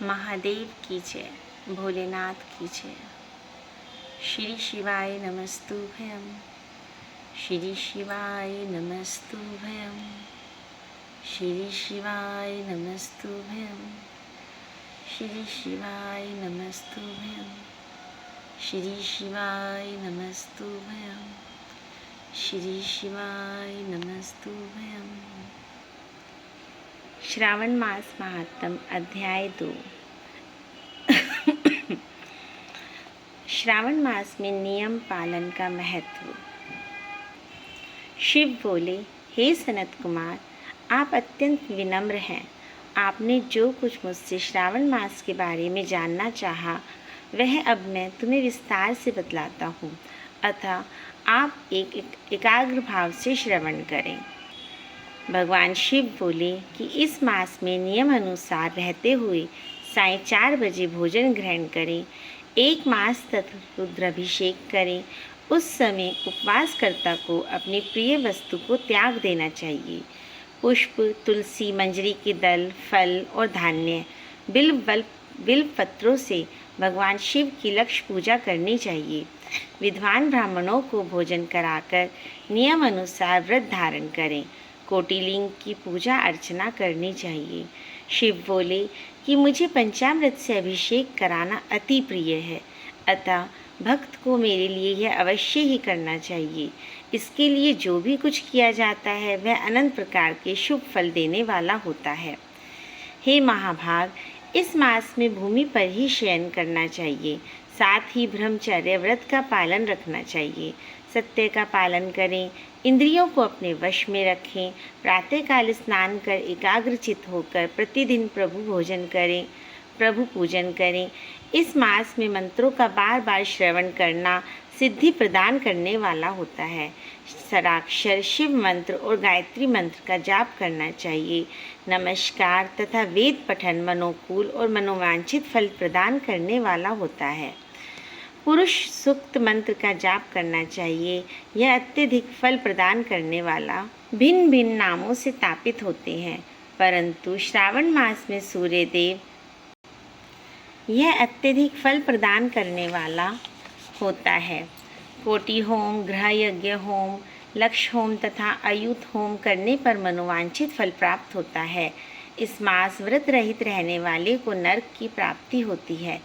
महादेव की जय, भोलेनाथ की जय। श्री शिवाय नमस्तुभ्यं, श्री शिवाय नमस्तुभ्यं, श्री शिवाय नमस्तुभ्यं, श्री शिवाय नमस्तुभ्यं, श्री शिवाय नमस्तुभ्यं, श्री शिवाय नमस्तुभ्यं। श्रावण मास महात्म अध्याय 2। श्रावण मास में नियम पालन का महत्व। शिव बोले, हे सनत कुमार, आप अत्यंत विनम्र हैं। आपने जो कुछ मुझसे श्रावण मास के बारे में जानना चाहा, वह अब मैं तुम्हें विस्तार से बतलाता हूँ। अतः आप एकाग्र भाव से श्रवण करें। भगवान शिव बोले कि इस मास में नियम अनुसार रहते हुए साय 4 बजे भोजन ग्रहण करें। 1 मास तक रुद्राभिषेक करें। उस समय उपवासकर्ता को अपनी प्रिय वस्तु को त्याग देना चाहिए। पुष्प, तुलसी, मंजरी के दल, फल और धान्य, बिल्व पत्रों से भगवान शिव की लक्ष्य पूजा करनी चाहिए। विद्वान ब्राह्मणों को भोजन कराकर नियम अनुसार व्रत धारण करें। कोटिलिंग की पूजा अर्चना करनी चाहिए। शिव बोले कि मुझे पंचामृत से अभिषेक कराना अति प्रिय है, अतः भक्त को मेरे लिए यह अवश्य ही करना चाहिए। इसके लिए जो भी कुछ किया जाता है वह अनंत प्रकार के शुभ फल देने वाला होता है। हे महाभाग, इस मास में भूमि पर ही शयन करना चाहिए। साथ ही ब्रह्मचर्य व्रत का पालन रखना चाहिए। सत्य का पालन करें। इंद्रियों को अपने वश में रखें। प्रातःकाल स्नान कर एकाग्रचित होकर प्रतिदिन प्रभु पूजन करें। इस मास में मंत्रों का बार बार श्रवण करना सिद्धि प्रदान करने वाला होता है। षडाक्षर शिव मंत्र और गायत्री मंत्र का जाप करना चाहिए। नमस्कार तथा वेद पठन मनोकूल और मनोवांछित फल प्रदान करने वाला होता है। पुरुष सूक्त मंत्र का जाप करना चाहिए। यह अत्यधिक फल प्रदान करने वाला भिन्न भिन्न नामों से तापित होते हैं, परंतु श्रावण मास में सूर्य देव यह अत्यधिक फल प्रदान करने वाला होता है। कोटि होम, ग्रह यज्ञ होम, लक्ष्य होम तथा अयुत होम करने पर मनोवांछित फल प्राप्त होता है। इस मास व्रत रहित रहने वाले को नरक की प्राप्ति होती है।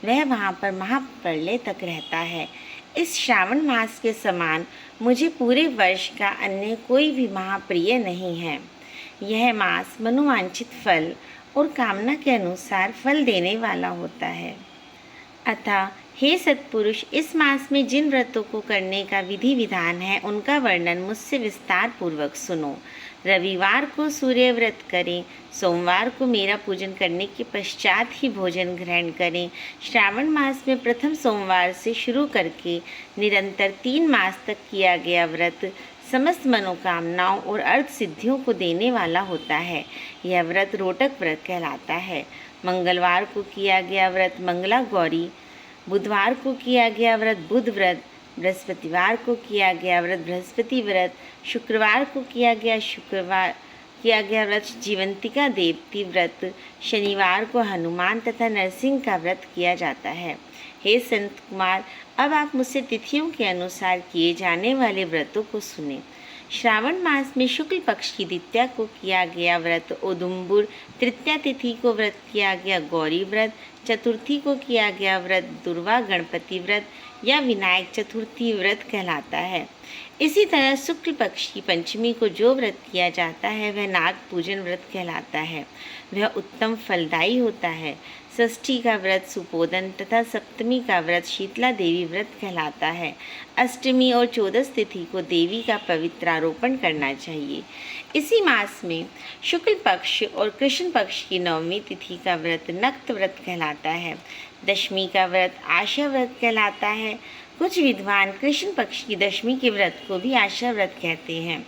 वह वहाँ पर महाप्रलय तक रहता है। इस श्रावण मास के समान मुझे पूरे वर्ष का अन्य कोई भी महाप्रिय नहीं है। यह मास मनोवांछित फल और कामना के अनुसार फल देने वाला होता है। अतः हे सत्पुरुष, इस मास में जिन व्रतों को करने का विधि विधान है उनका वर्णन मुझसे विस्तार पूर्वक सुनो। रविवार को सूर्य व्रत करें। सोमवार को मेरा पूजन करने के पश्चात ही भोजन ग्रहण करें। श्रावण मास में प्रथम सोमवार से शुरू करके निरंतर 3 मास तक किया गया व्रत समस्त मनोकामनाओं और अर्थ सिद्धियों को देने वाला होता है। यह व्रत रोटक व्रत कहलाता है। मंगलवार को किया गया व्रत मंगला गौरी, बुधवार को किया गया व्रत बुध व्रत, बृहस्पतिवार को किया गया व्रत बृहस्पति व्रत, शुक्रवार को किया गया व्रत जीवंतिका देवती व्रत, शनिवार को हनुमान तथा नरसिंह का व्रत किया जाता है। हे संत कुमार, अब आप मुझसे तिथियों के अनुसार किए जाने वाले व्रतों को सुने। श्रावण मास में शुक्ल पक्ष की द्वितीया को किया गया व्रत औदुम्बुर, तृतीया तिथि को व्रत किया गया गौरी व्रत, चतुर्थी को किया गया व्रत दुर्वा गणपति व्रत या विनायक चतुर्थी व्रत कहलाता है। इसी तरह शुक्ल पक्ष की पंचमी को जो व्रत किया जाता है वह नाग पूजन व्रत कहलाता है। वह उत्तम फलदायी होता है। षष्ठी का व्रत सुपोदन तथा सप्तमी का व्रत शीतला देवी व्रत कहलाता है। अष्टमी और 14 तिथि को देवी का पवित्रारोपण करना चाहिए। इसी मास में शुक्ल पक्ष और कृष्ण पक्ष की 9वीं तिथि का व्रत नक्त व्रत कहलाता है। दशमी का व्रत आशा व्रत कहलाता है। कुछ विद्वान कृष्ण पक्ष की दशमी के व्रत को भी आशा व्रत कहते हैं।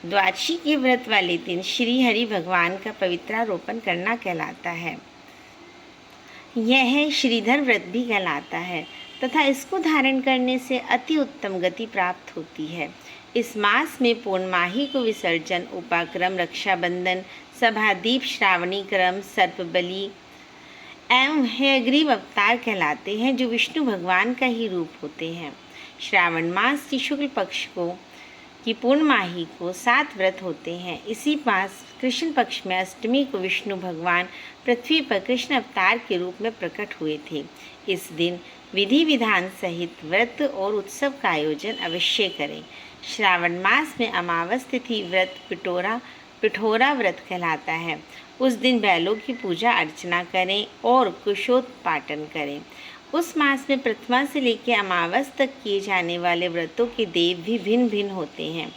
द्वादशी के व्रत वाले दिन श्री हरि भगवान का पवित्रारोपण करना कहलाता है। यह श्रीधर व्रत भी कहलाता है तथा इसको धारण करने से अति उत्तम गति प्राप्त होती है। इस मास में पूर्णमाही को विसर्जन, उपाक्रम, रक्षाबंधन, सभादीप, श्रावणी क्रम, सर्पबलि एवं हयग्रीव अवतार कहलाते हैं, जो विष्णु भगवान का ही रूप होते हैं। श्रावण मास की शुक्ल पक्ष की पूर्णमाही को 7 व्रत होते हैं। इसी मास कृष्ण पक्ष में अष्टमी को विष्णु भगवान पृथ्वी पर कृष्ण अवतार के रूप में प्रकट हुए थे। इस दिन विधि विधान सहित व्रत और उत्सव का आयोजन अवश्य करें। श्रावण मास में अमावस तिथि व्रत पिठोरा व्रत कहलाता है। उस दिन बैलों की पूजा अर्चना करें और कुशोत्पाटन करें। उस मास में प्रथमा से लेकर अमावस तक किए जाने वाले व्रतों के देव भी भिन्न भिन्न होते हैं।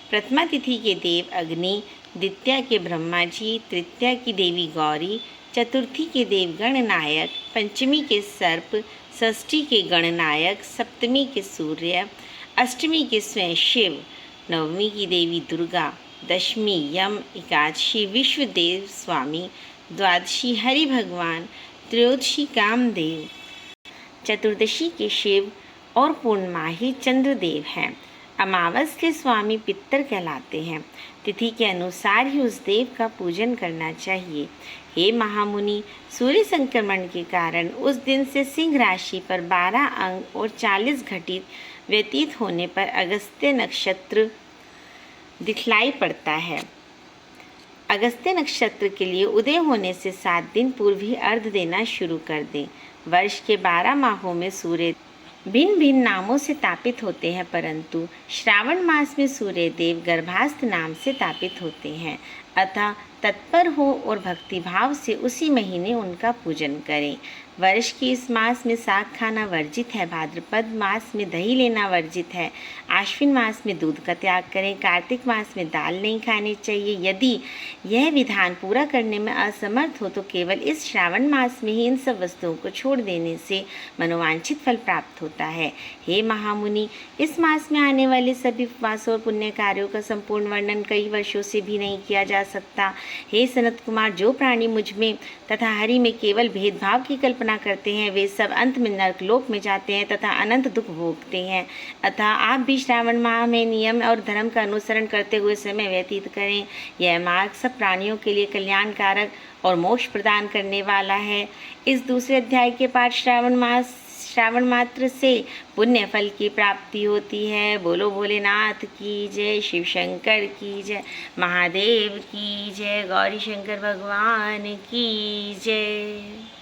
प्रथमा तिथि के देव अग्नि, द्वितीया के ब्रह्मा जी, तृतीया की देवी गौरी, चतुर्थी के देव गणनायक, पंचमी के सर्प, षष्ठी के गणनायक, सप्तमी के सूर्य, अष्टमी के स्वयं शिव, नवमी की देवी दुर्गा, दशमी यम, एकादशी विश्वदेव स्वामी, द्वादशी हरि भगवान, त्रयोदशी कामदेव, चतुर्दशी के शिव और पूर्णमाही चंद्रदेव हैं। अमावस के स्वामी पितर कहलाते हैं। तिथि के अनुसार ही उस देव का पूजन करना चाहिए। हे महामुनि, सूर्य संक्रमण के कारण उस दिन से सिंह राशि पर 12 अंक और 40 घटित व्यतीत होने पर अगस्त्य नक्षत्र दिखलाई पड़ता है। अगस्त्य नक्षत्र के लिए उदय होने से 7 दिन पूर्व ही अर्घ देना शुरू कर दें। वर्ष के 12 माहों में सूर्य भिन्न भिन्न नामों से तापित होते हैं, परंतु श्रावण मास में सूर्य देव गर्भास्थ नाम से तापित होते हैं। अतः तत्पर हो और भक्तिभाव से उसी महीने उनका पूजन करें। वर्ष के इस मास में साग खाना वर्जित है। भाद्रपद मास में दही लेना वर्जित है। आश्विन मास में दूध का त्याग करें। कार्तिक मास में दाल नहीं खानी चाहिए। यदि यह विधान पूरा करने में असमर्थ हो तो केवल इस श्रावण मास में ही इन सब वस्तुओं को छोड़ देने से मनोवांछित फल प्राप्त होता है। हे महामुनि, इस मास में आने वाले सभी उपवासों और पुण्य कार्यों का संपूर्ण वर्णन कई वर्षों से भी नहीं किया जा सकता। हे सनत कुमार, जो प्राणी मुझ में तथा हरि में केवल भेदभाव की कल्पना करते हैं, वे सब अंत में नरकलोक में जाते हैं तथा अनंत दुख भोगते हैं। अतः आप भी श्रावण माह में नियम और धर्म का अनुसरण करते हुए समय व्यतीत करें। यह मार्ग सब प्राणियों के लिए कल्याणकारक और मोक्ष प्रदान करने वाला है। इस दूसरे अध्याय के पाठ श्रावण मात्र से पुण्य फल की प्राप्ति होती है। बोलो भोलेनाथ की जय, शिव शंकर की जय, महादेव की जय, गौरी शंकर भगवान की जय।